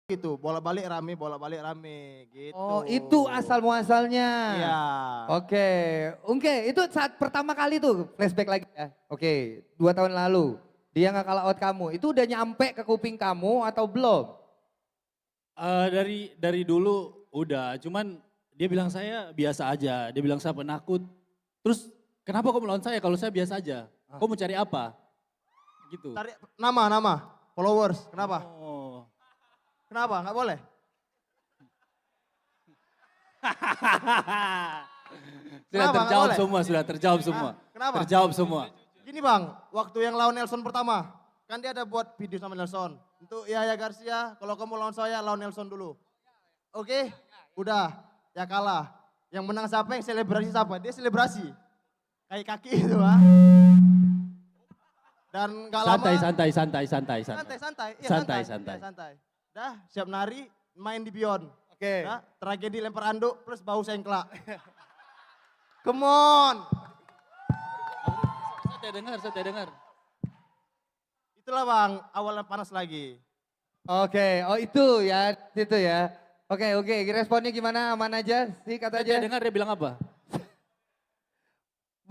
gitu, bola balik rame gitu. Oh itu asal muasalnya. Iya. Oke, itu saat pertama kali tuh flashback lagi ya. Oke, 2 tahun lalu dia nggak kalah out kamu. Itu udah nyampe ke kuping kamu atau belum? Dari dulu udah, cuman dia bilang saya biasa aja. Dia bilang saya penakut. Terus kenapa kau melawan saya kalau saya biasa aja? Kau mau cari apa? Gitu. Tarik nama, followers, kenapa? Oh. Kenapa, nggak boleh? Sudah Kenapa, terjawab nggak semua, sudah terjawab semua. Kenapa? Terjawab semua. Gini bang, waktu yang lawan Nelson pertama, kan dia ada buat video sama Nelson. Untuk Yahya Garcia, kalau kamu lawan saya, lawan Nelson dulu. Oke, udah, ya kalah. Yang menang siapa, yang selebrasi siapa? Dia selebrasi. Kayak kaki itu ah. Dan gak lama. Santai. Iya, Santai. santai. Dah, siap nari, main di Beyond. Oke. Dah, tragedi lempar anduk plus bau sengklak. Come on. Saya dengar. Itulah bang, awalnya panas lagi. Oke, oh itu ya. Oke, responnya gimana? Aman aja sih kata aja. Saya dengar dia bilang apa?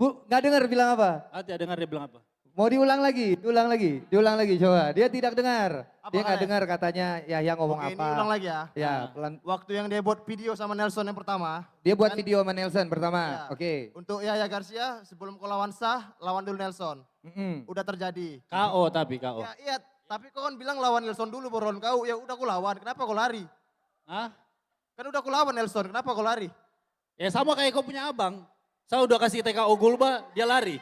Bu, nggak dengar bilang apa? Tidak dengar dia bilang apa? Mau diulang lagi coba. Dia tidak dengar. Dia nggak dengar katanya Yahya ngomong Oke, apa. ini ulang lagi ya. Ya, pelan. Waktu yang dia buat video sama Nelson yang pertama. Dia buat kan, video sama Nelson pertama. ya, Oke. Untuk Yahya Garcia sebelum kau lawan sah, lawan dulu Nelson. Udah terjadi. KO tapi KO. Ya, iya, tapi kau kan bilang lawan Nelson dulu baru lawan kau. Ya udah kau lawan, kenapa kau lari? Hah? Kan udah kau lawan Nelson, kenapa kau lari? Ya sama kayak kau punya abang. Saya udah kasih TKO Gulba, dia lari.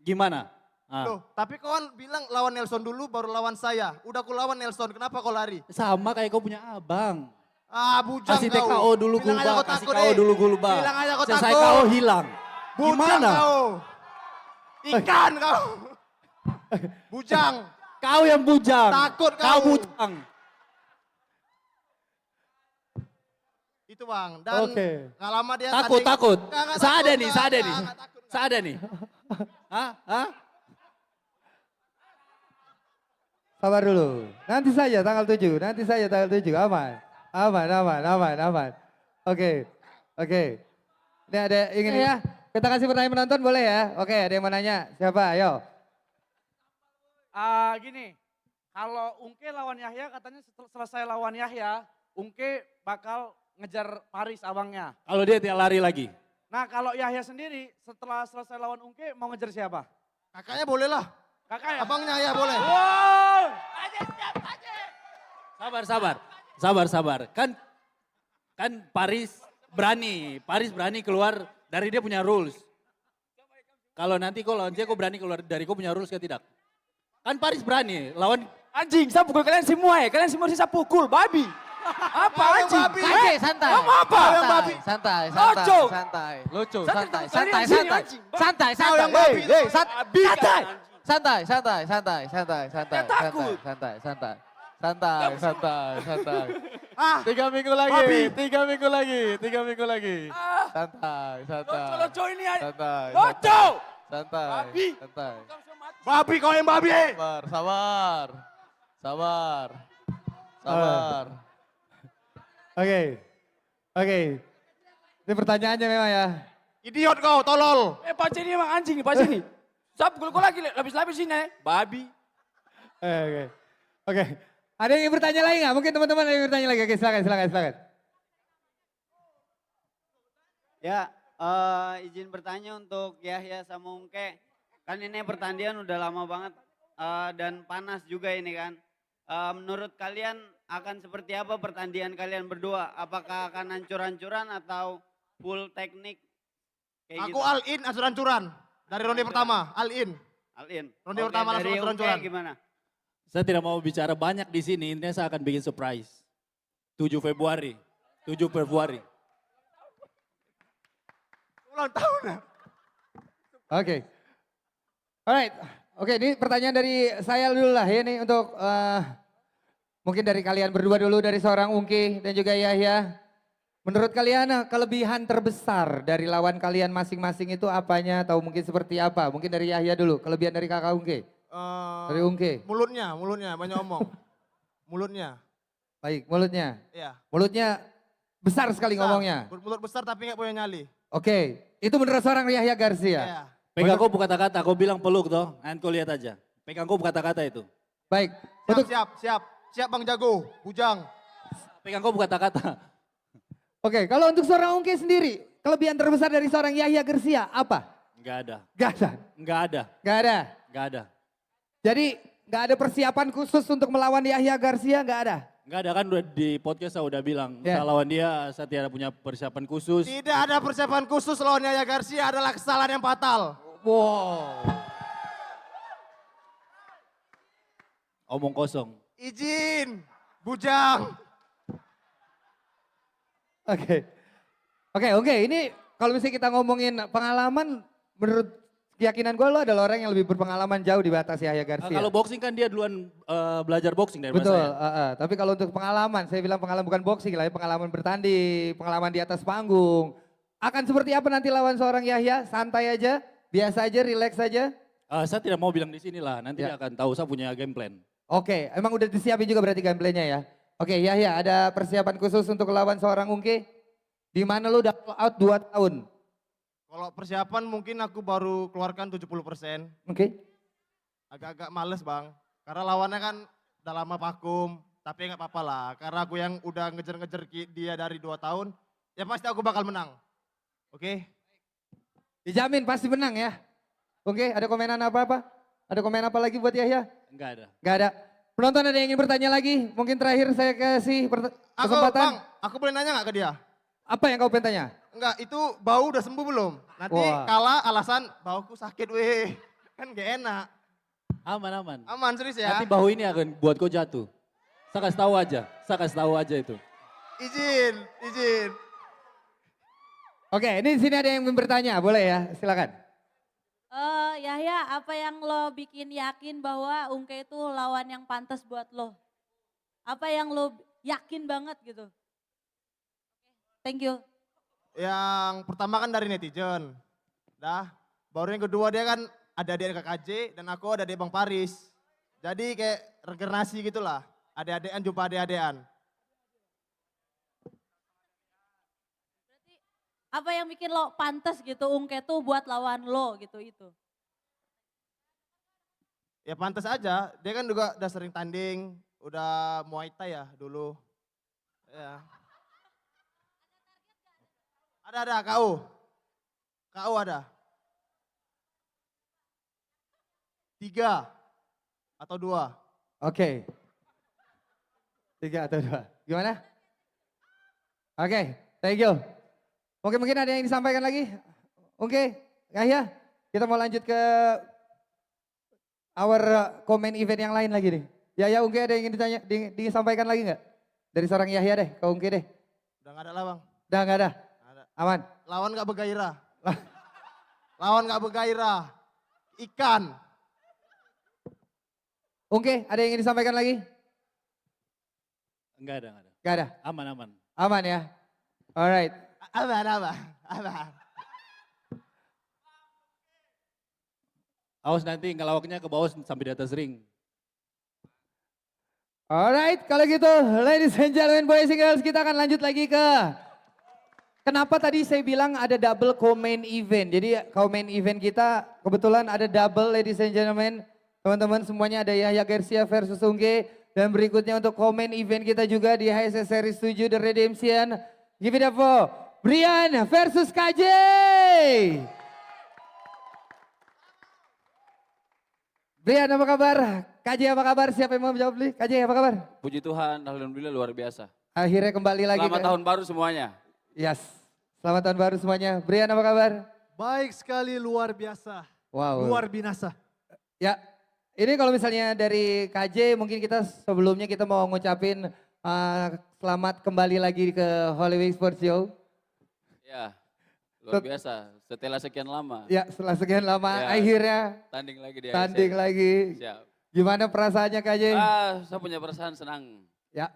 Gimana? Loh, tapi kau kan bilang lawan Nelson dulu baru lawan saya. Udah kau lawan Nelson, kenapa kau lari? Sama kayak kau punya abang. Ah, bujang Kasih kau. TKO dulu Bilang aja Gulba, kau kasih takut, KO dulu Gulba. Bilang aja kau Selesai takut. KO hilang. Bujang Gimana? kau. Ikan kau. Bujang. Kau yang bujang. Takut Kau kau. bujang. Itu bang. Dan Oke. gak lama dia Takut. Nggak Saya takut, nih. nggak takut. Saya ada nih. Hah? Sabar dulu. Nanti saja tanggal 7. Aman. Oke. Ini ada ingin ya. Kita kasih pertanyaan penonton boleh ya? Oke, ada yang mau nanya. Siapa? Ayo. Gini, kalau Ungke lawan Yahya katanya selesai lawan Yahya, Ungke bakal ngejar Paris abangnya. Kalau dia tidak lari lagi. Nah kalau Yahya sendiri setelah selesai lawan Ungke mau ngejar siapa? Kakaknya boleh lah. Kakak ya? Abangnya ya boleh. Wow! Sabar. Kan Paris berani keluar dari dia punya rules. Kalau nanti kau lawan dia kau berani keluar dari kau punya rules ke tidak? Kan Paris berani lawan. Anjing, saya pukul kalian semua ya. Kalian semua sisa pukul, babi. Apa Kau yang anjing? babi. Santai. Kamu apa? Kau yang babi. Santai. Lucu. Lucu, Saya santai. tidak kalian sini, anjing. Kau yang babi. Babi kan? Santai. takut. Santai. Ah, 3 minggu lagi. Babi. 3 minggu lagi. Ah, Santai. lucu ini ya. Santai. Lucu. Santai. babi kau yang babi. Sabar. Oke. Ini pertanyaannya memang ya. Idiot kau, tolol. Pak ini emang anjing, Pak ini. Saya pukul lagi, lapis-lapis ini. Babi. Oke. Ada yang ingin bertanya lagi nggak? Mungkin teman-teman ada yang ingin bertanya lagi. Oke, silakan. Ya, izin bertanya untuk Yahya sama Ungke. Kan ini pertandingan udah lama banget dan panas juga ini kan. Menurut kalian akan seperti apa pertandingan kalian berdua? Apakah akan hancur-hancuran atau full teknik? Kayak Aku gitu? all in ancur-ancuran. Dari ronde pertama, all in. Alin. Ronde pertama langsung dari Ungke hancur-hancuran. gimana? Saya tidak mau bicara banyak di sini. Intinya saya akan bikin surprise. 7 Februari. Ulang tahun ya. Oke. Alright. Oke, ini pertanyaan dari saya dulu lah ya nih untuk mungkin dari kalian berdua dulu, dari seorang Ungki dan juga Yahya. Menurut kalian kelebihan terbesar dari lawan kalian masing-masing itu apanya atau mungkin seperti apa? Mungkin dari Yahya dulu, kelebihan dari kakak Ungki. Dari Ungki. Mulutnya banyak omong. Mulutnya. Baik, mulutnya. Iya. Mulutnya besar sekali Besar. ngomongnya. Mulut besar tapi nggak punya nyali. Oke, itu menurut seorang Yahya Garcia. Iya. Pegang kau kata-kata, kau bilang peluk toh. Nanti kau lihat aja. Pegang kau kata-kata itu. Baik, Siap, untuk siap, siap. Siap Bang Jago, Bujang. Pegang kau kata-kata. oke, kalau untuk seorang Ungke sendiri, kelebihan terbesar dari seorang Yahya Garcia apa? Enggak ada. Gak ada. Enggak ada. Gak ada. Enggak ada. Jadi gak ada persiapan khusus untuk melawan Yahya Garcia, gak ada. Enggak ada kan udah di podcast saya udah bilang. Ya. Saya lawan dia, saya tidak punya persiapan khusus. Tidak ada persiapan khusus lawan Yahya Garcia adalah kesalahan yang fatal. Wow. Omong kosong. Izin, Bujang. Oke. Oke, ini kalau misalnya kita ngomongin pengalaman, menurut keyakinan gue lo adalah orang yang lebih berpengalaman jauh di batas Yahya Garcia. Kalau boxing kan dia duluan belajar boxing dari Betul, saya. tapi kalau untuk pengalaman, saya bilang pengalaman bukan boxing lah ya, pengalaman bertanding, pengalaman di atas panggung. Akan seperti apa nanti lawan seorang Yahya? Santai aja, biasa aja, relax aja. Saya tidak mau bilang di sini lah, nanti Ya. dia akan tahu saya punya game plan. Oke, emang udah disiapin juga berarti gameplaynya ya? Oke, Yahya ada persiapan khusus untuk lawan seorang Ungke? Di mana lu udah all out 2 tahun? Kalau persiapan mungkin aku baru keluarkan 70%. Oke. Agak-agak males Bang. Karena lawannya kan udah lama vakum. Tapi nggak apa-apa lah. Karena aku yang udah ngejar-ngejar dia dari 2 tahun. Ya pasti aku bakal menang. Oke? Dijamin pasti menang ya? Oke, ada komenan apa-apa? Ada komen apa lagi buat Yahya? Enggak ada. Gak ada. Penonton ada yang ingin bertanya lagi? Mungkin terakhir saya kasih Aku, kesempatan. Bang, aku boleh nanya nggak ke dia? Apa yang kau pengen tanya? Enggak, itu bau udah sembuh belum? Nanti Wah. kalah alasan bauku sakit weh. Kan gak enak. Aman, aman. Aman serius ya? Nanti bahu ini akan buat kau jatuh. Saya kasih tahu aja, itu. Izin, izin. Oke, ini di sini ada yang ingin bertanya, boleh ya? Silakan. Yahya, apa yang lo bikin yakin bahwa Ungke itu lawan yang pantas buat lo? Apa yang lo yakin banget gitu? Thank you. Yang pertama kan dari netizen. Dah, baru yang kedua dia kan ada adik KKJ dan aku ada adik Bang Paris. Jadi kayak reinkarnasi gitulah. Adik-adikan jumpa adik-adikan. Apa yang bikin lo pantas gitu Ungke tuh buat lawan lo gitu itu? Ya pantas aja, dia kan juga udah sering tanding, udah Muay Thai ya dulu. Ya. Ada, KU. KU ada. 3 atau 2. Oke. 3 atau 2. Gimana? Oke, thank you. Mungkin ada yang disampaikan lagi? Oke, Yahya, kita mau lanjut ke our comment event yang lain lagi nih. Yahya, Ungke ada yang ingin disampaikan lagi nggak? Dari seorang Yahya deh, ke Ungke deh. Udah gak ada lah Bang. Udah nggak ada? Ada. Aman? Lawan gak bergairah. Lawan gak bergairah. Ikan. Ungke, ada yang ingin disampaikan lagi? Enggak ada. Nggak ada? Aman, aman. Aman ya? Alright. Apa. Awas nanti ngelawaknya ke bawah sampai di atas ring. Alright, kalau gitu ladies and gentlemen, boys and girls, kita akan lanjut lagi ke kenapa tadi saya bilang ada double co-main event. Jadi co-main event kita kebetulan ada double ladies and gentlemen. Teman-teman semuanya ada Yahya Garcia versus Ungke. Dan berikutnya untuk co-main event kita juga di HSS Series 7 The Redemption. Give it up for Brian versus KJ. Brian apa kabar? KJ apa kabar? Siapa yang mau jawab nih? KJ apa kabar? Puji Tuhan, alhamdulillah luar biasa. Akhirnya kembali lagi. Selamat tahun baru semuanya. Yes. Selamat tahun baru semuanya. Brian apa kabar? Baik sekali, luar biasa. Wow. Luar binasa. Ya, ini kalau misalnya dari KJ mungkin kita sebelumnya kita mau ngucapin selamat kembali lagi ke Holy Week Sports Show. Ya, luar biasa. Setelah sekian lama, Ya, setelah sekian lama Ya. akhirnya tanding lagi di tanding ASN. lagi. Siap. Gimana perasaannya KJ? Saya punya perasaan senang. Ya.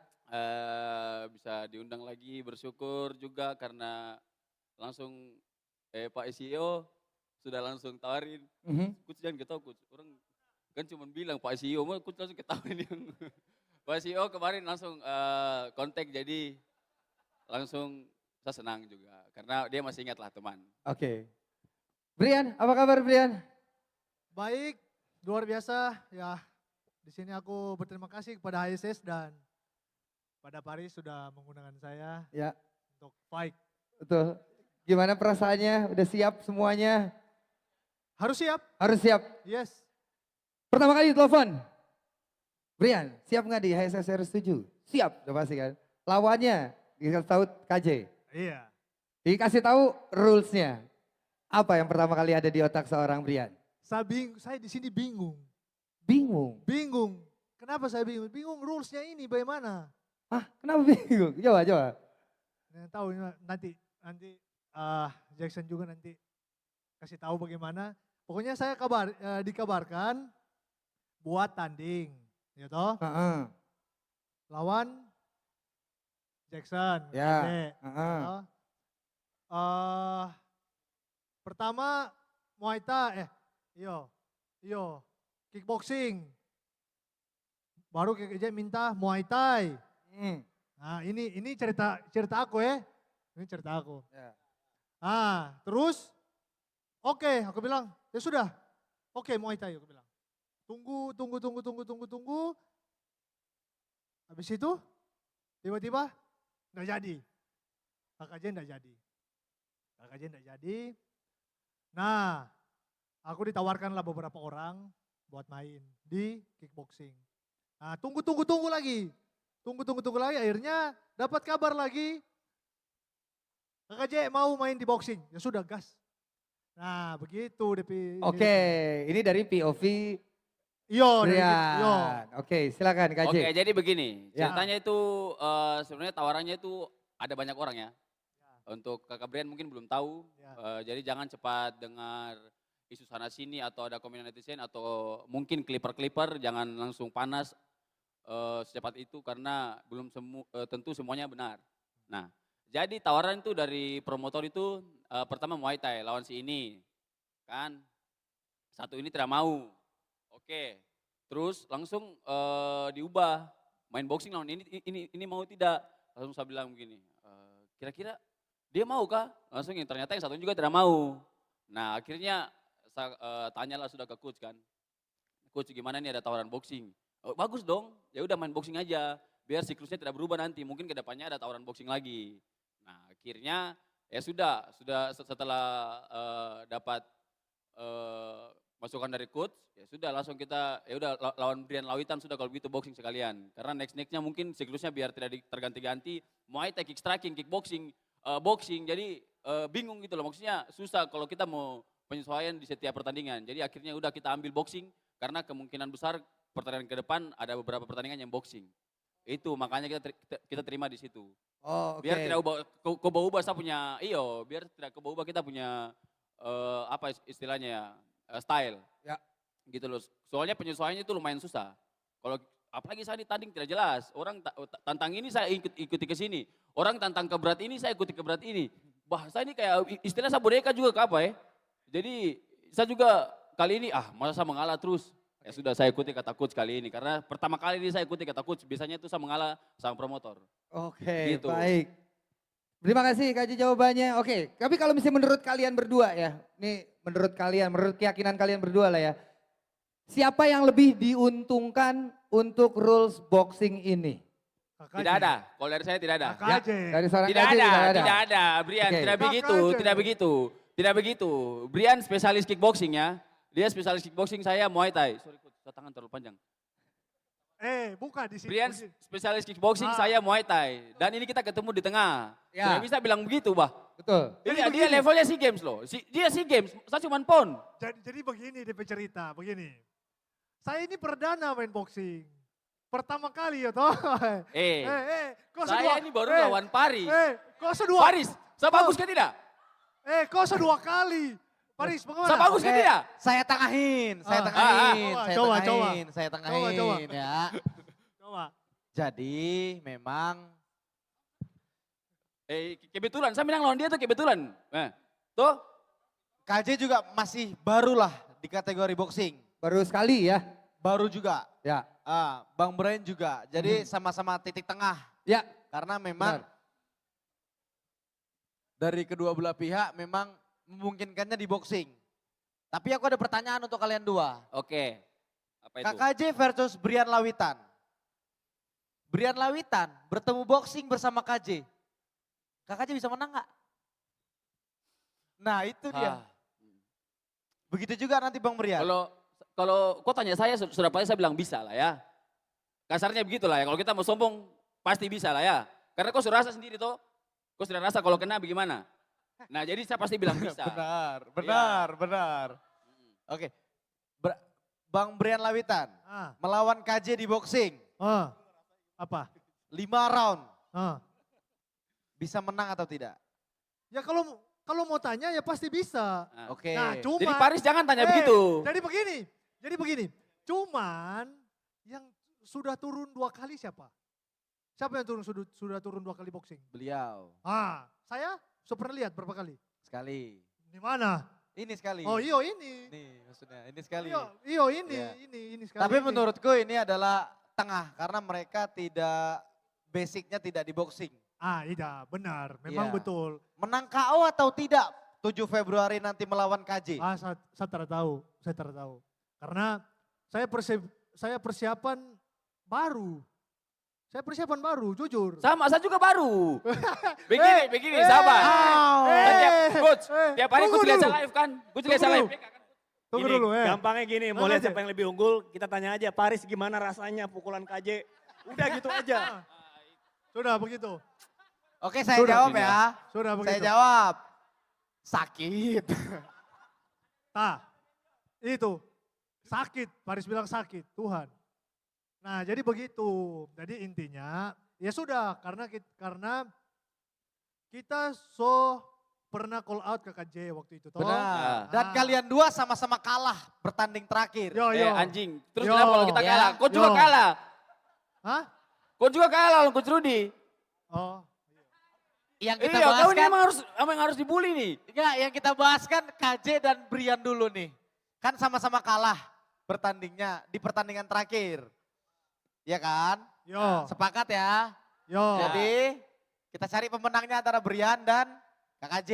Bisa diundang lagi, bersyukur juga karena langsung Pak CEO sudah langsung tawarin. Mhm. Coach jangan ketawa coach. Orang kan cuma bilang Pak CEO mah coach langsung ketawarin yang Pak CEO kemarin langsung kontak jadi langsung saya senang juga. Karena dia masih ingat lah teman. Oke. Brian, apa kabar Brian? Baik, luar biasa. Ya, di sini aku berterima kasih kepada HSS dan pada Paris sudah menggunakan saya Ya, untuk fight. betul. Gimana perasaannya? Udah siap semuanya? Harus siap? Harus siap. Yes. Pertama kali telepon. Brian, siap nggak di HSS R7? Siap, udah pasti kan. Lawannya dikasih tahu KJ. Iya. Dikasih tahu rules-nya. Apa yang pertama kali ada di otak seorang Brian? Saya di sini bingung. Bingung. Bingung. Kenapa saya bingung? Bingung rulesnya ini bagaimana? Ah, kenapa bingung? Coba. Yang tahu nanti Jackson juga nanti kasih tahu bagaimana. Pokoknya saya dikabarkan buat tanding, ya toh? Lawan Jackson. Ya. Ade, toh? Pertama Muay Thai, iyo, kickboxing. Baru KJ minta Muay Thai. Nah ini cerita aku ya. Ini cerita aku. Ya. Terus oke, aku bilang ya sudah. Oke, Muay Thai aku bilang. Tunggu. Habis itu tiba-tiba nggak jadi. KKJ nggak jadi. Nah, aku ditawarkanlah beberapa orang buat main di kickboxing. Nah, tunggu lagi. Tunggu lagi, akhirnya dapat kabar lagi. KKJ mau main di boxing, ya sudah gas. Nah, begitu DP. Oke, ini dari POV Iyo. Oke, silakan KJ. Oke, jadi begini. Ya. Ceritanya itu sebenarnya tawarannya itu ada banyak orang ya. Untuk Kakak Brian mungkin belum tahu. Ya. Jadi jangan cepat dengar isu sana sini atau ada komen netizen atau mungkin clipper jangan langsung panas secepat itu karena belum tentu semuanya benar. Nah, jadi tawaran itu dari promotor itu pertama Muay Thai lawan si ini. Kan satu ini tidak mau. Oke. Terus langsung diubah main boxing lawan ini mau tidak. Langsung saya bilang begini, kira-kira dia mau kah? Langsung ternyata yang satunya juga tidak mau. Nah akhirnya saya tanyalah sudah ke coach kan. Coach gimana nih ada tawaran boxing? Oh, bagus dong, ya udah main boxing aja. Biar siklusnya tidak berubah nanti, mungkin ke depannya ada tawaran boxing lagi. Nah akhirnya ya sudah setelah dapat masukan dari coach, ya sudah langsung kita ya udah lawan Brian Lawitan sudah kalau begitu boxing sekalian. Karena nextnya mungkin siklusnya biar tidak terganti-ganti, Muay Thai, kick striking, kickboxing, boxing. Jadi bingung gitu loh, maksudnya susah kalau kita mau penyesuaian di setiap pertandingan. Jadi akhirnya udah kita ambil boxing karena kemungkinan besar pertandingan ke depan ada beberapa pertandingan yang boxing. Itu makanya kita terima di situ. Oh, Biar tidak ubah saya punya biar tidak ubah kita punya apa istilahnya ya, style. Ya. Gitu loh. Soalnya penyesuaiannya itu lumayan susah. Kalau apalagi saya ditanding tidak jelas. Orang tantang ini saya ikuti ke sini. Orang tantang ke berat ini saya ikuti ke berat ini. Bahasa ini kayak istilah saya boneka juga ke apa ya. Jadi saya juga kali ini masa saya mengalah terus. Ya sudah saya ikuti kata coach kali ini. Karena pertama kali ini saya ikuti kata coach. Biasanya itu saya mengalah sang promotor. Oke, Gitu. baik. Terima kasih KJ jawabannya. Oke, tapi kalau misalnya menurut kalian berdua ya. Nih menurut kalian, menurut keyakinan kalian berdua lah ya. Siapa yang lebih diuntungkan untuk rules boxing ini? Tidak ada. Kalau dari saya tidak ada. KKJ. Dari seorang Tidak KJ ada, tidak ada. Brian, Oke. tidak begitu, tidak begitu. Brian spesialis kickboxing ya. Dia spesialis kickboxing, saya Muay Thai. Sorry, coach, tangan terlalu panjang. Buka di sini. Brian spesialis kickboxing, saya Muay Thai. Dan ini kita ketemu di tengah. Ya. Tidak bisa bilang begitu, bah. Betul. Dia levelnya SEA Games loh. Dia SEA Games, saya cuma pon. Jadi begini DP cerita, begini. Saya ini perdana main boxing. Pertama kali ya toh. Saya ini baru lawan Paris. Kau sedua. Paris, saya bagus ke tidak? Kau sedua kali. Paris, bagaimana? Saya bagus ke tidak? Saya tengahin, Coba. ya. Coba. Jadi memang Kebetulan, saya bilang lawan dia tuh kebetulan. Tuh. KJ juga masih barulah di kategori boxing. Baru sekali ya. Baru juga. Ya. Bang Brian juga. Jadi sama-sama titik tengah. Ya, Karena memang dari kedua belah pihak memang memungkinkannya di boxing. Tapi aku ada pertanyaan untuk kalian dua. Oke. Apa itu? KKJ versus Brian Lawitan. Brian Lawitan bertemu boxing bersama KJ. KKJ bisa menang nggak? Nah itu dia. Ah. Begitu juga nanti Bang Brian. Kalau kau tanya saya sudah pasti saya bilang bisa lah ya. Kasarnya begitu lah ya. Kalau kita mau sombong pasti bisa lah ya. Karena kau sudah rasa sendiri toh. Kau sudah rasa kalau kena bagaimana. Nah jadi saya pasti bilang bisa. benar. Oke. Bang Brian Lawitan melawan KJ di boxing. Apa? 5 round. Bisa Bisa menang atau tidak? Ya kalau mau tanya ya pasti bisa. Oke. Nah, cuma Jadi Paris jangan tanya begitu. Jadi begini. Cuman yang sudah turun 2 kali siapa? Siapa yang sudah turun 2 kali boxing? Beliau. Saya pernah lihat berapa kali? Sekali. Di mana? Ini sekali. Oh iyo ini. Nih maksudnya ini sekali. Iyo ini, Iya. ini sekali. Tapi ini. menurutku ini adalah tengah karena mereka basicnya tidak di boxing. Iya benar, memang Iya. betul. Menang KO atau tidak 7 Februari nanti melawan KJ? Saya tidak tahu. Karena saya persiapan baru. Jujur. Sama, saya juga baru. Begini, sabar. Coach, tiap hari Tunggu gue lihat dulu. saya live kan. Gue lihat saya live. Tunggu Gini, dulu Gampangnya gini, mau Tenang lihat aja. siapa yang lebih unggul, kita tanya aja Paris gimana rasanya pukulan KJ. Udah gitu aja. Sudah begitu. Oke saya Sudah. jawab ya. Sudah begitu. Saya jawab. Sakit. Itu. Sakit, Paris bilang sakit, Tuhan. Nah jadi begitu. Jadi intinya ya sudah karena kita pernah call out ke KJ waktu itu. Toh. Benar. Dan kalian dua sama-sama kalah bertanding terakhir. Yo. Anjing. Terus Yo. kenapa kalau kita Ya. kalah? Kau juga Yo. kalah. Hah? Kau juga kalah lawan Coach Rudy. Oh. Yang kita Iya, bahas kau ini kan, emang harus dibully nih. enggak, yang kita bahas kan KJ dan Brian dulu nih. Kan sama-sama kalah bertandingnya di pertandingan terakhir. Ya kan? Yo. Sepakat ya? Yo. Jadi kita cari pemenangnya antara Brian dan KKJ.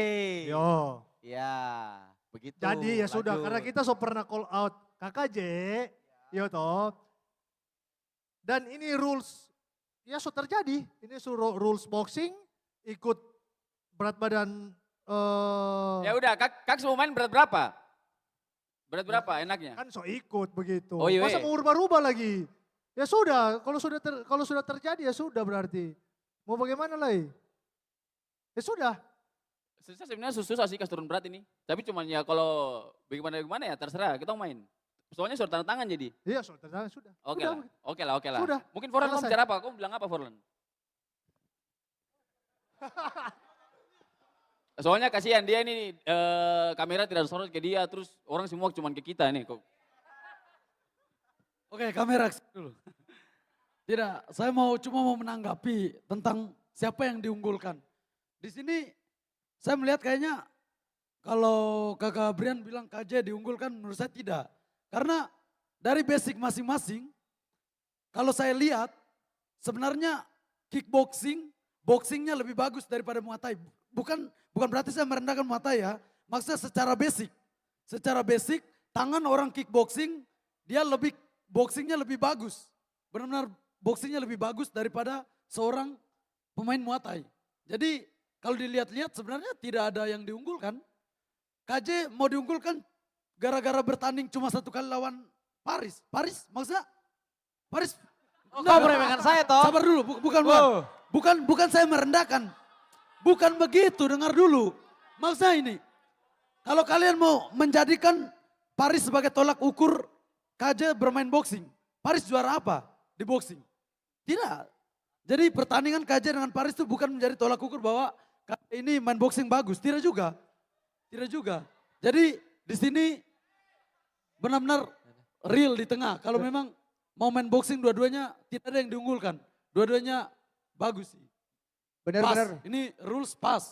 Yo. Ya, begitu. Jadi ya sudah lanjut. karena kita pernah call out KKJ, yo toh. Dan ini rules ya terjadi. Ini rules boxing ikut berat badan Ya udah, kak semua main berat berapa? Berat berapa enaknya? kan ikut begitu. Oh, iya. Masa mau rubah-rubah lagi? Ya sudah, kalau sudah terjadi ya sudah berarti. Mau bagaimana lagi? Ya sudah. Saya sebenarnya susah sih kasih turun berat ini. Tapi cuman ya kalau bagaimana ya terserah, kita mau main. Soalnya sudah tanda tangan jadi. Iya sudah. Oke Sudah. lah. Sudah. Mungkin Forlan mau Selesai. bicara apa? Kau bilang apa Forlan? Soalnya kasihan dia ini kamera tidak sorot ke dia, terus orang semua cuman ke kita nih. Kok. Oke, kamera dulu. Tidak, saya cuma mau menanggapi tentang siapa yang diunggulkan. Di sini saya melihat kayaknya kalau Kakak Brian bilang KJ diunggulkan, menurut saya tidak. Karena dari basic masing-masing, kalau saya lihat sebenarnya kickboxing, boxingnya lebih bagus daripada Muay Thai. Bukan berarti saya merendahkan Muay Thai ya, maksudnya secara basic. Secara basic, tangan orang kickboxing, dia boxingnya lebih bagus. Benar-benar boxingnya lebih bagus daripada seorang pemain Muay Thai. Jadi kalau dilihat-lihat sebenarnya tidak ada yang diunggulkan. KJ mau diunggulkan gara-gara bertanding cuma 1 kali lawan Paris. Paris. Oh, kau meremehkan saya toh? Sabar dulu, bukan saya merendahkan. Bukan begitu, dengar dulu. Maksudnya ini, kalau kalian mau menjadikan Paris sebagai tolak ukur KJ bermain boxing. Paris juara apa di boxing? Tidak. Jadi pertandingan KJ dengan Paris itu bukan menjadi tolak ukur bahwa ini main boxing bagus. Tidak juga. Jadi di sini benar-benar real di tengah. Kalau memang mau main boxing dua-duanya tidak ada yang diunggulkan. Dua-duanya bagus sih. Benar-benar. Pas. Ini rules pas.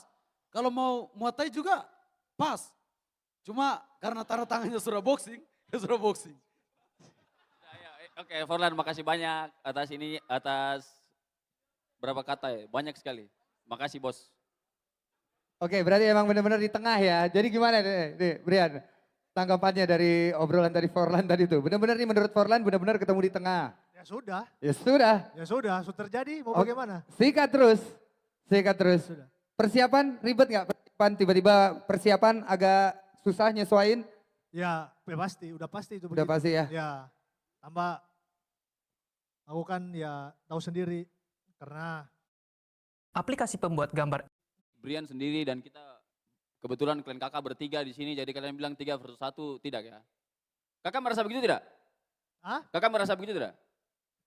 Kalau mau Muay Thai juga pas. Cuma karena tanda tangannya sudah boxing, ya sudah boxing. Oke, Forlan makasih banyak atas ini, atas berapa kata ya? Banyak sekali. Makasih bos. Oke, berarti emang benar-benar di tengah ya. Jadi gimana nih, Brian? Tanggapannya dari obrolan tadi Forlan tadi tuh. Benar-benar nih menurut Forlan benar-benar ketemu di tengah. Ya sudah. Ya sudah. Ya sudah terjadi, mau Oke. bagaimana? Sikat terus. Sikat terus. Sudah. Persiapan ribet nggak? Persiapan tiba-tiba persiapan agak susah nyesuain? Ya, udah pasti itu Udah begitu. pasti ya. Ya, tambah aku kan ya tahu sendiri karena aplikasi pembuat gambar Brian sendiri dan kita kebetulan kalian kakak bertiga di sini, jadi kalian bilang 3 versus 1 tidak ya? Kakak merasa begitu tidak? Hah? Kakak merasa begitu tidak?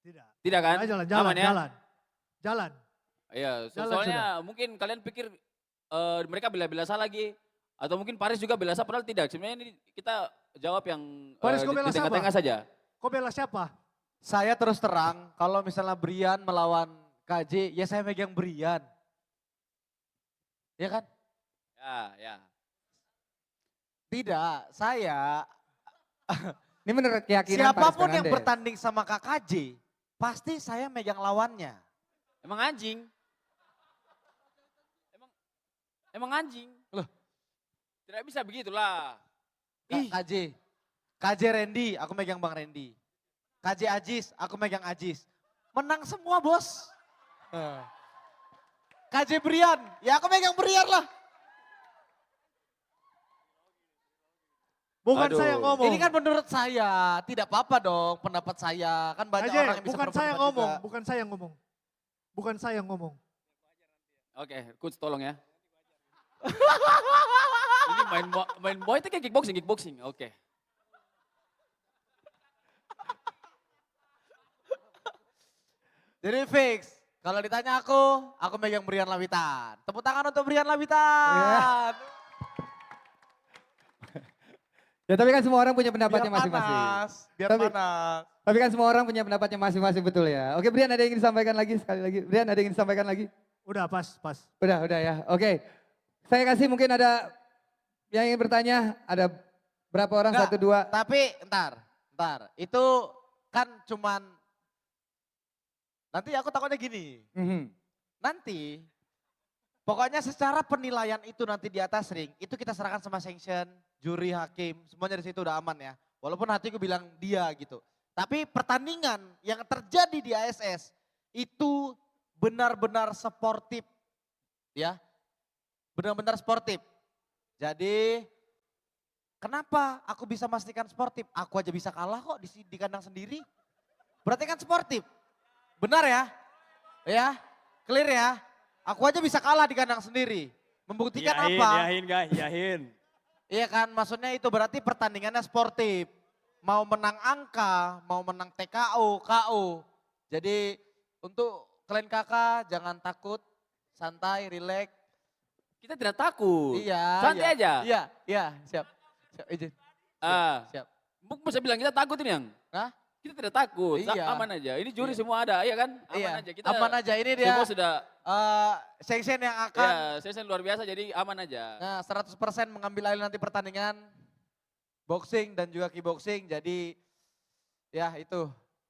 tidak. Tidak kan? Jalan, Aman ya? Jalan. Iya, Jalan soalnya mungkin kalian pikir mereka bela-bela salah lagi. Atau mungkin Paris juga bela salah, padahal tidak. Sebenarnya ini kita jawab yang Paris, kau di bela siapa? tengah-tengah saja. Kau bela siapa? Saya terus terang, kalau misalnya Brian melawan KJ, ya saya megang Brian. Ya kan? Ya. Tidak, saya Ini menurut keyakinan Paris siapapun yang Fernandes. bertanding sama KKJ, pasti saya megang lawannya. Emang anjing? Emang anjing? Loh. Tidak bisa begitulah. KJ. KJ Randy, aku megang Bang Randy. KJ Ajis, aku megang Ajis. Menang semua bos. KJ Brian, ya aku megang Brian lah. Bukan Aduh. saya yang ngomong. Ini kan menurut saya, tidak apa-apa dong pendapat saya. Kan banyak Aja, orang yang bisa bukan saya yang berpendapat ngomong, juga. bukan saya yang ngomong. Bukan saya yang ngomong. Oke, coach tolong ya. Ini main boy itu kayak kickboxing. Oke. Jadi fix, kalau ditanya aku megang Brian Lawitan. Tepuk tangan untuk Brian Lawitan. Ya tapi kan semua orang punya pendapatnya Biar masing-masing. panas, biar Tapi- panas. Tapi kan semua orang punya pendapatnya masing-masing betul ya. Oke Brian ada yang ingin disampaikan lagi sekali lagi. Brian ada yang ingin disampaikan lagi? Udah pas. Udah ya. Oke. Saya kasih mungkin ada yang ingin bertanya. Ada berapa orang? Enggak, 1, 2. Tapi entar. Itu kan cuman, nanti aku takutnya gini. Mhm. Nanti pokoknya secara penilaian itu nanti di atas ring, itu kita serahkan sama sanction, juri, hakim, semuanya di situ udah aman ya. Walaupun hatiku bilang dia gitu. Tapi pertandingan yang terjadi di ASS itu benar-benar sportif. Ya, benar-benar sportif. Jadi kenapa aku bisa memastikan sportif? Aku aja bisa kalah kok di kandang sendiri. Berarti kan sportif. Benar ya? Ya, clear ya? Aku aja bisa kalah di kandang sendiri. Membuktikan apa? Yahin. Iya kan, maksudnya itu berarti pertandingannya sportif. Mau menang angka, mau menang TKO, KO. Jadi untuk kalian kakak jangan takut, santai, rileks. Kita tidak takut. Iya. Santai aja. Iya, siap. Izin. Siap. Bisa bilang kita takut ini yang? Hah? Kita tidak takut, Iya. aman aja. Ini juri semua ada, iya kan? Aman Iya, aja. Kita aman aja. Ini dia semua sudah, sanction yang akan session luar biasa jadi aman aja. nah, 100% mengambil alih nanti pertandingan boxing dan juga kickboxing. Jadi ya itu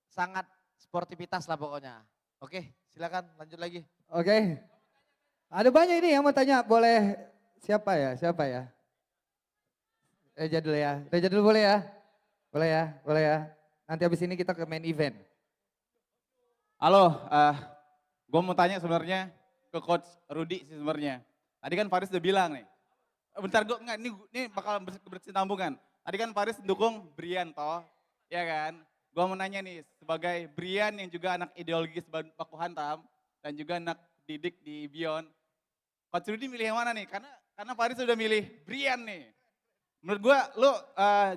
sangat sportivitas lah pokoknya. Oke, silakan lanjut lagi. Oke. Ada banyak ini yang mau tanya. Boleh siapa ya? Reja dulu ya. Reja dulu boleh ya? Boleh ya. Nanti habis ini kita ke main event. Halo, gue mau tanya sebenarnya ke Coach Rudi sih sebenarnya. Tadi kan Faris udah bilang nih. Bentar gue, enggak, ini bakal berkesinambungan. Tadi kan Faris dukung Brian toh, ya kan? Gue mau nanya nih, sebagai Brian yang juga anak ideologis baku hantam, dan juga anak didik di Beyond. Coach Rudi milih yang mana nih? Karena Faris udah milih Brian nih. Menurut gue, lo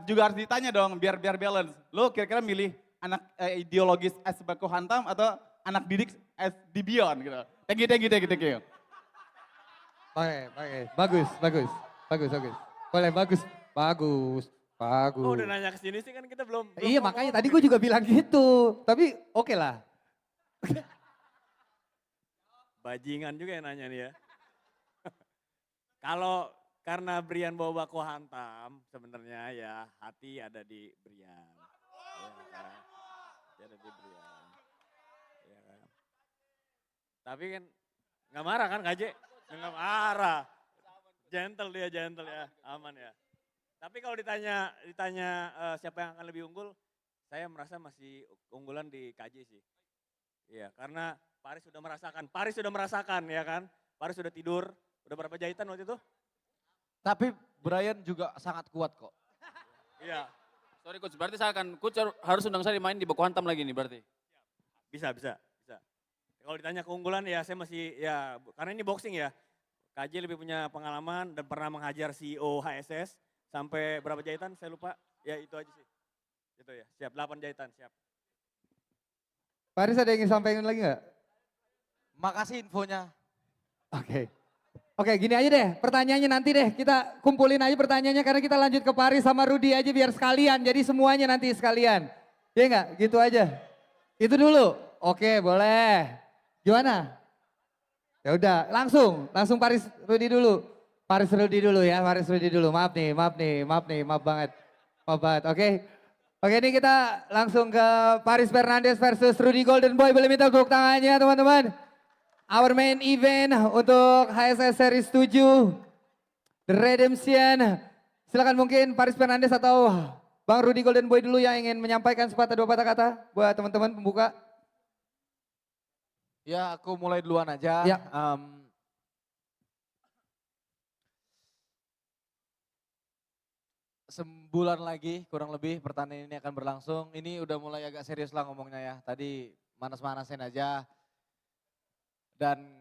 juga harus ditanya dong, biar balance. Lo kira-kira milih anak ideologis as baku hantam atau anak didik as di Beyond gitu. Thank you. Oke. Bagus. Boleh, bagus. Oh udah nanya ke sini sih kan kita belum. Iya makanya tadi gue juga bilang gitu. Tapi oke lah. Bajingan juga yang nanya nih ya. Kalau karena Brian bawa baku hantam sebenarnya ya hati ada di Brian. Ya kan? Tiada diberian. Ya kan. Tapi kan nggak marah kan KJ? Nggak marah. Gentle dia, gentle ya, aman ya. Tapi kalau ditanya siapa yang akan lebih unggul, saya merasa masih unggulan di KJ sih. Iya, karena Paris sudah merasakan ya kan. Paris sudah tidur, udah berapa jahitan waktu itu? Tapi Brian juga sangat kuat kok. Iya. Sorry coach, berarti coach harus undang saya main di Baku Hantam lagi nih berarti. Bisa. Kalau ditanya keunggulan ya saya masih ya karena ini boxing ya. KJ lebih punya pengalaman dan pernah menghajar CEO HSS sampai berapa jahitan saya lupa. Ya itu aja sih. Itu ya, siap 8 jahitan, siap. Paris ada yang ingin sampaikan lagi nggak? Makasih infonya. Oke, gini aja deh, pertanyaannya nanti deh kita kumpulin aja pertanyaannya karena kita lanjut ke Paris sama Rudy aja biar sekalian, jadi semuanya nanti sekalian. Iya enggak? Gitu aja. Itu dulu. Oke, boleh. Gimana? Ya udah, langsung Paris Rudy dulu. Paris Rudy dulu ya, Paris Rudy dulu. Maaf banget. Oke, ini kita langsung ke Paris Fernandes versus Rudy Golden Boy. Boleh minta tepuk tangannya teman-teman. Our main event untuk HSS Series 7, The Redemption. Silakan mungkin Paris Fernandes atau Bang Rudy Golden Boy dulu yang ingin menyampaikan sepatah dua patah kata buat teman-teman pembuka. Ya aku mulai duluan aja. Ya. Sebulan lagi kurang lebih pertandingan ini akan berlangsung. Ini udah mulai agak serius lah ngomongnya ya. Tadi manas-manasin aja. Dan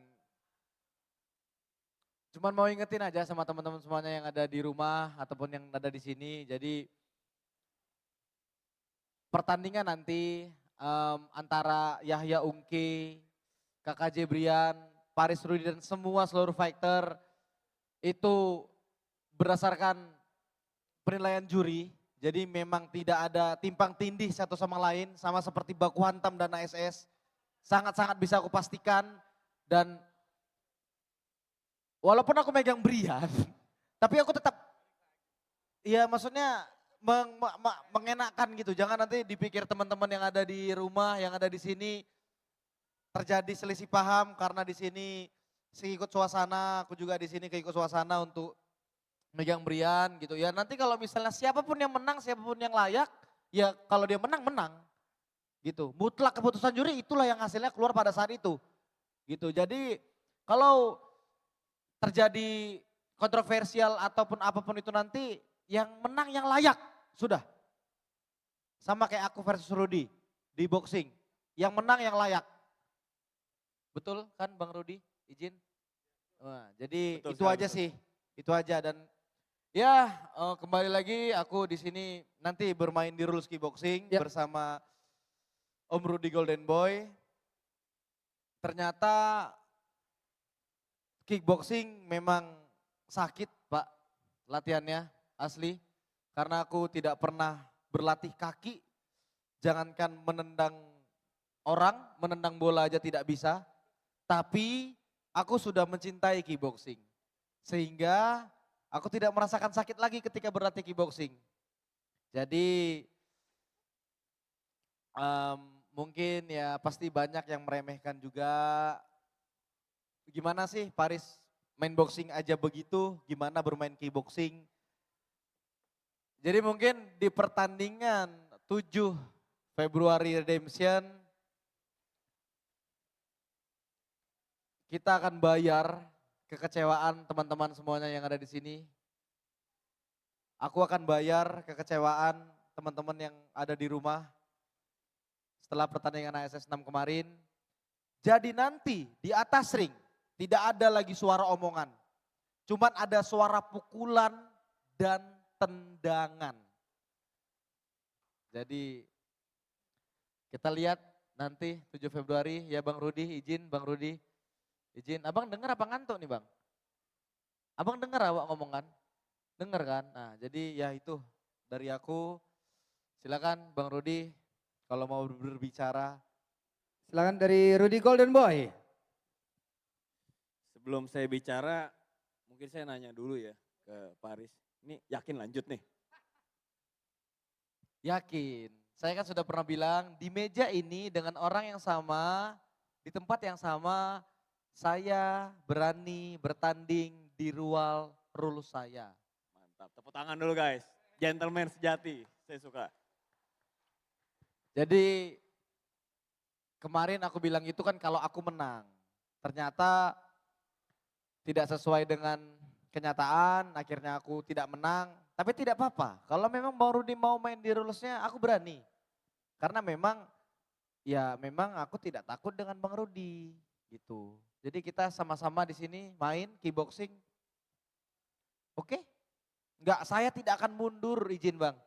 cuman mau ingetin aja sama teman-teman semuanya yang ada di rumah ataupun yang ada di sini. Jadi pertandingan nanti antara Yahya Ungki, KKJ Brian, Paris Rudy dan seluruh fighter itu berdasarkan penilaian juri. Jadi memang tidak ada timpang tindih satu sama lain sama seperti Baku Hantam dan ASS. Sangat-sangat bisa aku pastikan dan walaupun aku megang Brian, tapi aku tetap ya maksudnya mengenakan gitu. Jangan nanti dipikir teman-teman yang ada di rumah, yang ada di sini terjadi selisih paham karena di sini keikut suasana, aku juga di sini keikut suasana untuk megang Brian gitu ya. Nanti kalau misalnya siapapun yang menang, siapapun yang layak, ya kalau dia menang, menang. Gitu. Mutlak keputusan juri itulah yang hasilnya keluar pada saat itu. Gitu. Jadi kalau terjadi kontroversial ataupun apapun itu nanti yang menang yang layak. Sudah. Sama kayak aku versus Rudy di boxing. Yang menang yang layak. Betul kan Bang Rudy? Izin? Nah, jadi betul, itu aja betul. Sih. Itu aja dan ya kembali lagi aku di sini nanti bermain di Rules Kickboxing bersama Om Rudy Golden Boy. Ternyata kickboxing memang sakit Pak latihannya asli. Karena aku tidak pernah berlatih kaki. Jangankan menendang orang, menendang bola aja tidak bisa. Tapi aku sudah mencintai kickboxing. Sehingga aku tidak merasakan sakit lagi ketika berlatih kickboxing. Jadi mungkin ya pasti banyak yang meremehkan juga. Gimana sih Paris main boxing aja begitu, gimana bermain kickboxing. Jadi mungkin di pertandingan 7 Februari Redemption kita akan bayar kekecewaan teman-teman semuanya yang ada di sini. Aku akan bayar kekecewaan teman-teman yang ada di rumah setelah pertandingan ASS 6 kemarin. Jadi nanti di atas ring tidak ada lagi suara omongan. Cuman ada suara pukulan dan tendangan. Jadi kita lihat nanti 7 Februari ya Bang Rudy, izin Bang Rudy. Izin, abang dengar apa ngantuk nih bang? Abang dengar awak ngomongan? Dengar kan? Nah jadi ya itu dari aku. Silakan Bang Rudy kalau mau berbicara. Silakan dari Rudy Golden Boy. Sebelum saya bicara, mungkin saya nanya dulu ya ke Paris. Ini yakin lanjut nih? Yakin, Saya kan sudah pernah bilang di meja ini dengan orang yang sama, di tempat yang sama, saya berani bertanding di rules saya. Mantap, tepuk tangan dulu guys. Gentleman sejati, saya suka. Jadi kemarin aku bilang itu kan kalau aku menang. Ternyata tidak sesuai dengan kenyataan, akhirnya aku tidak menang. Tapi tidak apa-apa, kalau memang Bang Rudi mau main di rulesnya aku berani. Karena memang aku tidak takut dengan Bang Rudi gitu. Jadi kita sama-sama di sini main kickboxing. Oke? Enggak, saya tidak akan mundur, izin Bang.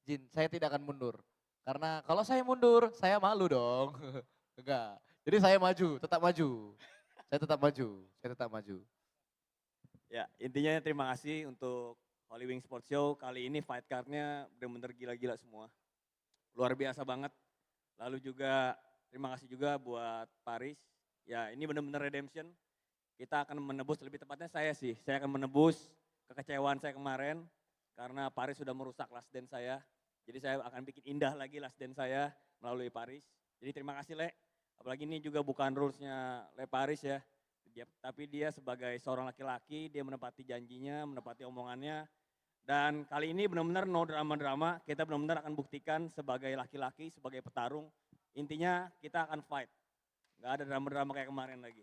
Izin, saya tidak akan mundur. Karena kalau saya mundur, saya malu dong. Enggak. Jadi saya maju, tetap maju. Saya tetap maju, saya tetap maju. Ya, intinya terima kasih untuk Holy Wing Sports Show. Kali ini fight card-nya benar-benar gila-gila semua. Luar biasa banget. Lalu juga terima kasih juga buat Paris. Ya, ini benar-benar redemption. Kita akan menebus, lebih tepatnya saya akan menebus kekecewaan saya kemarin karena Paris sudah merusak last dance saya. Jadi saya akan bikin indah lagi last dance saya melalui Paris. Jadi terima kasih Le. Apalagi ini juga bukan rulesnya Le Paris ya. Tapi dia sebagai seorang laki-laki, dia menepati janjinya, menepati omongannya. Dan kali ini benar-benar no drama-drama, kita benar-benar akan buktikan sebagai laki-laki, sebagai petarung. Intinya kita akan fight. Gak ada drama-drama kayak kemarin lagi.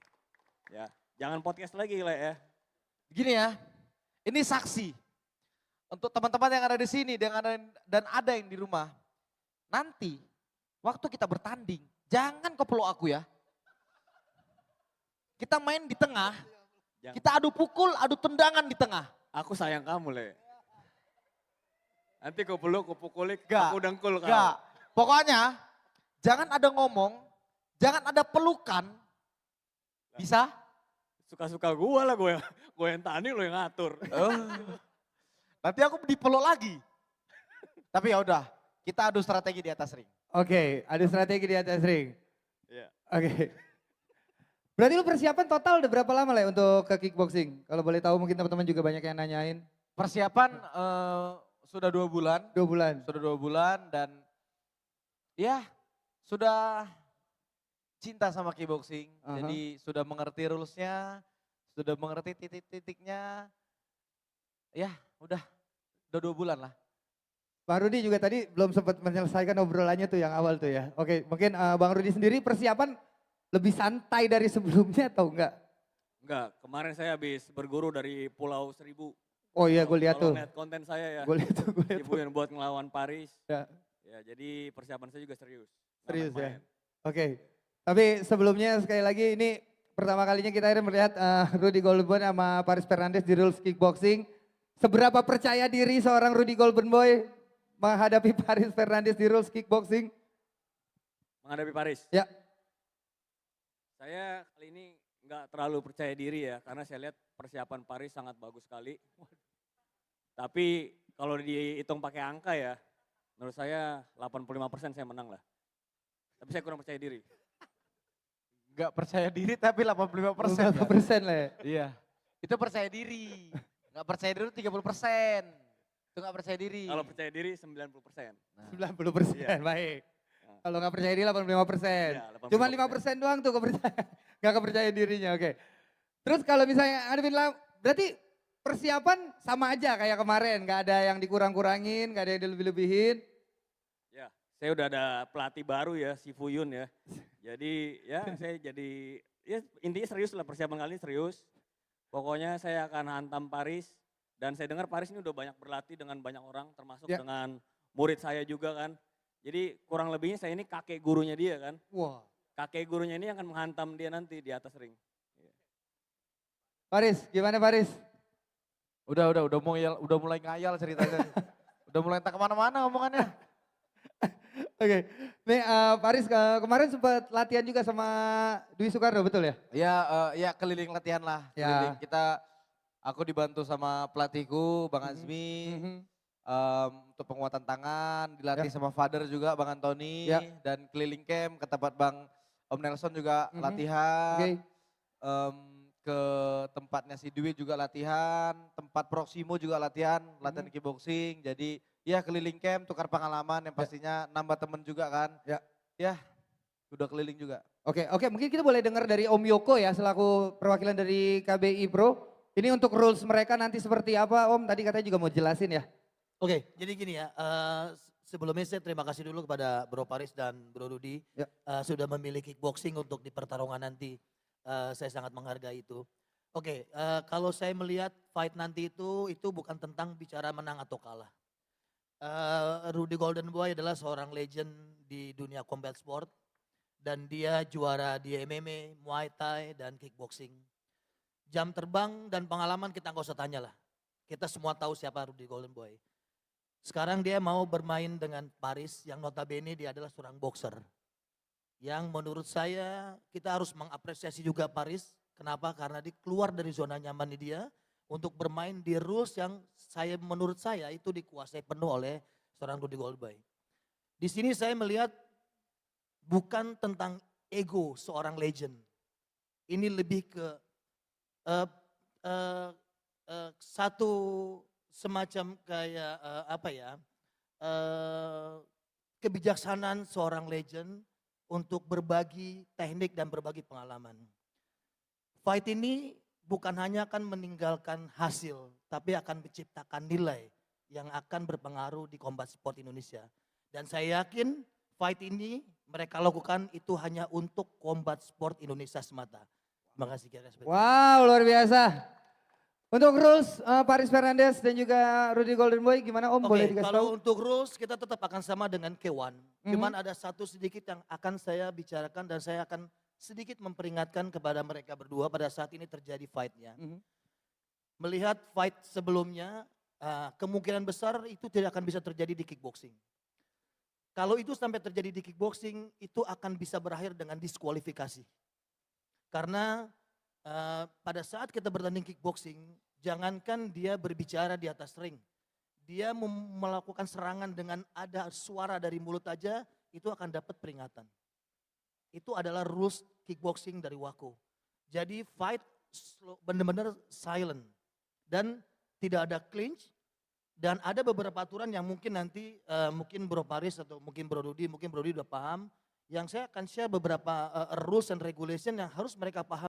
Ya, jangan podcast lagi Le ya. Begini ya, ini saksi untuk teman-teman yang ada di sini dan ada yang di rumah. Nanti waktu kita bertanding, jangan kau peluk aku ya. Kita main di tengah, kita adu pukul, adu tendangan di tengah. Aku sayang kamu Le. Nanti kau peluk, kau pukulik, Gak, aku dengkul kau. gak. Pokoknya jangan ada ngomong, jangan ada pelukan. Bisa? Suka-suka gue lah, gue yang tanding, lo yang ngatur. Oh. Nanti aku dipeluk lagi. Tapi ya udah, kita adu strategi di atas ring. Oke, adu strategi di atas ring. Iya. Oke. Berarti lu persiapan total udah berapa lama Le untuk ke kickboxing? Kalau boleh tahu mungkin teman-teman juga banyak yang nanyain. Persiapan sudah 2 bulan. 2 bulan. Sudah 2 bulan dan ya sudah cinta sama kickboxing. Jadi sudah mengerti rulesnya, sudah mengerti titik-titiknya. Ya udah 2 bulan lah. Bang Rudi juga tadi belum sempat menyelesaikan obrolannya tuh yang awal tuh ya. Oke, mungkin Bang Rudi sendiri persiapan lebih santai dari sebelumnya atau enggak? Enggak, kemarin saya habis berguru dari Pulau Seribu. Oh iya gue lihat tuh. Kalau lihat konten saya ya. Gue lihat tuh, Yang buat ngelawan Paris. Ya. Ya, jadi persiapan saya juga serius. Serius ya? Main. Oke. Tapi sebelumnya sekali lagi ini pertama kalinya kita akhirnya melihat Rudy Goldenboy sama Paris Fernandes di rules kickboxing. Seberapa percaya diri seorang Rudy Goldenboy menghadapi Paris Fernandes di rules kickboxing? Menghadapi Paris? Ya. Saya kali ini nggak terlalu percaya diri ya, karena saya lihat persiapan Paris sangat bagus sekali. Tapi kalau dihitung pakai angka ya, menurut saya 85% saya menang lah. Tapi saya kurang percaya diri. Gak percaya diri tapi 85%. 85% lah ya? Iya. Itu percaya diri. Gak percaya diri 30%. Itu gak percaya diri. Kalau percaya diri 90%. Nah. 90%, Iya. baik. Kalau nggak percaya diri 85%. Iya, 85%. Cuma 5% doang tuh nggak kepercaya dirinya, oke. Terus kalau misalnya berarti persiapan sama aja kayak kemarin, nggak ada yang dikurang-kurangin, nggak ada yang dilebih-lebihin. Ya, saya udah ada pelatih baru ya, si Fuyun ya. Jadi ya saya jadi, ya intinya serius lah, persiapan kali ini serius. Pokoknya saya akan hantam Paris dan saya dengar Paris ini udah banyak berlatih dengan banyak orang termasuk Ya. dengan murid saya juga kan. Jadi kurang lebihnya saya ini kakek gurunya dia kan. Wah. Kakek gurunya ini akan menghantam dia nanti di atas ring. Paris, gimana Paris? Udah mulai ngayal ceritanya. Udah mulai tak kemana-mana omongannya. Oke, nih Paris kemarin sempat latihan juga sama Dwi Soekarno betul ya? Ya keliling latihan lah. Ya. Keliling. Aku dibantu sama pelatihku Bang Azmi. Untuk penguatan tangan, dilatih sama father juga Bang Antoni. Ya. Dan keliling camp ke tempat Bang Om Nelson juga latihan. Oke. Ke tempatnya si Dwi juga latihan, tempat Proximo juga latihan kickboxing. Jadi Ya keliling camp, tukar pengalaman yang pastinya nambah temen juga kan. Ya. Ya, udah keliling juga. Oke, mungkin kita boleh dengar dari Om Yoko ya selaku perwakilan dari KBI Pro. Ini untuk rules mereka nanti seperti apa Om? Tadi katanya juga mau jelasin ya. Oke, jadi gini ya, sebelumnya saya terima kasih dulu kepada Bro Paris dan Bro Rudi sudah memilih kickboxing untuk di pertarungan nanti. Saya sangat menghargai itu. Oke, kalau saya melihat fight nanti itu bukan tentang bicara menang atau kalah. Rudy Golden Boy adalah seorang legend di dunia combat sport dan dia juara di MMA, Muay Thai dan kickboxing. Jam terbang dan pengalaman kita nggak usah tanya lah. Kita semua tahu siapa Rudy Golden Boy. Sekarang dia mau bermain dengan Paris yang notabene dia adalah seorang boxer. Yang menurut saya kita harus mengapresiasi juga Paris. Kenapa? Karena dia keluar dari zona nyaman dia untuk bermain di rules yang menurut saya itu dikuasai penuh oleh seorang Rudy Golden Boy. Di sini saya melihat bukan tentang ego seorang legend. Ini lebih ke satu semacam kayak kebijaksanaan seorang legend untuk berbagi teknik dan berbagi pengalaman. Fight ini bukan hanya akan meninggalkan hasil, tapi akan menciptakan nilai yang akan berpengaruh di combat sport Indonesia. Dan saya yakin fight ini mereka lakukan itu hanya untuk combat sport Indonesia semata. Terima kasih. Wow, luar biasa. Untuk rules Paris Fernandes dan juga Rudy Golden Boy gimana Om, boleh dikasih tahu? Kalau untuk rules kita tetap akan sama dengan K1. Cuman ada satu sedikit yang akan saya bicarakan dan saya akan sedikit memperingatkan kepada mereka berdua pada saat ini terjadi fight-nya. Melihat fight sebelumnya, kemungkinan besar itu tidak akan bisa terjadi di kickboxing. Kalau itu sampai terjadi di kickboxing, itu akan bisa berakhir dengan diskualifikasi. Karena pada saat kita bertanding kickboxing, jangankan dia berbicara di atas ring. Dia melakukan serangan dengan ada suara dari mulut aja, itu akan dapat peringatan. Itu adalah rules kickboxing dari WAKO. Jadi fight benar-benar silent dan tidak ada clinch dan ada beberapa aturan yang mungkin nanti mungkin Bro Paris atau mungkin Bro Rudi udah paham. Yang saya akan share beberapa rules and regulation yang harus mereka paham.